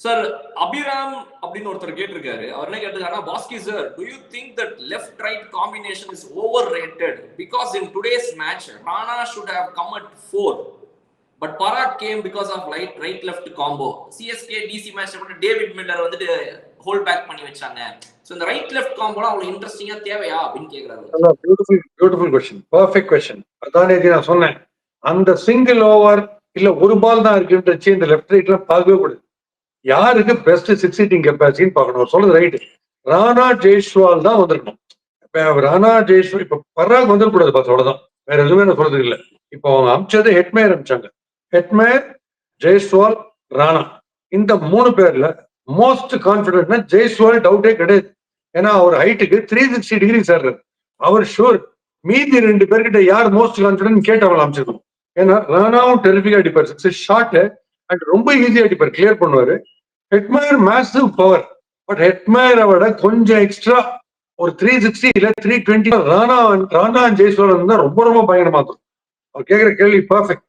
Sir Abram அப்படின்னு ஒருத்தர் கேட்டிருக்காரு. அவர் என்ன கேட்டிருக்காருன்னா, Baskhi sir, do you think that left right combination is overrated because in today's match Rana should have come at 4 but Parag came because of right left combo. CSK DC match வந்து David Miller வந்துட்டு hold back பண்ணி வச்சாங்க. So இந்த right left காம்போலாம் அவ்வளவு இன்ட்ரஸ்டிங்கா தேவையா அப்படின்னு கேக்குறாரு. Beautiful question, perfect question. அதானே நான் சொன்னேன், அந்த சிங்கிள் ஓவர் இல்ல ஒரு பால் தான் இருக்குன்றச்சு இந்த லெஃப்ட் ரைட்ல பார்க்கவே கூடாது. யாருக்கு பெஸ்ட் சிக்ஸ் ஹிட்டிங் கெப்பாசிட்டின்னு பார்க்கணும். சொல்றது ரைட்டு. ராணா ஜெய்ஸ்வால் தான் வந்திருக்கணும். இப்ப ராணா ஜெய்ஸ்வால் இப்ப பராக் வந்துடக்கூடாது பார்த்தோடதான், வேற எதுவுமே நான் சொல்றது இல்லை. இப்போ அவங்க அமிச்சது ஹெட்மேயர் அமிச்சாங்க. ஹெட்மேயர், ஜெய்ஸ்வால், ராணா, இந்த 3 பேர்ல மோஸ்ட் கான்பிடன்ட்னா ஜெய்ஸ்வால் டவுட்டே கிடையாது. ஏன்னா அவர் ஹைட்டுக்கு 360 டிகிரி சார், அவர் ஷூர். மீதி 2 பேர்கிட்ட யார் மோஸ்ட் கான்பிடன்ட் கேட்டு அவங்களை அமைச்சிருக்கணும். ஏன்னா ராணாவும் டெரிபிக்கா அடிப்பார், சிக்ஸ் ஷார்ட் அண்ட் ரொம்ப ஈஸியா அடிப்பார், கிளியர் பண்ணுவாரு. ஹெட்மேயர் மேசிவ் பவர், பட் ஹெட்மேயரை விட கொஞ்சம் எக்ஸ்ட்ரா ஒரு 360 இல்ல 320 ராணா ஜெய்ஸ்வால் இருந்தா ரொம்ப ரொம்ப பயங்கரமா இருக்கும். அவர் கேட்கிற கேள்வி பர்ஃபெக்ட்.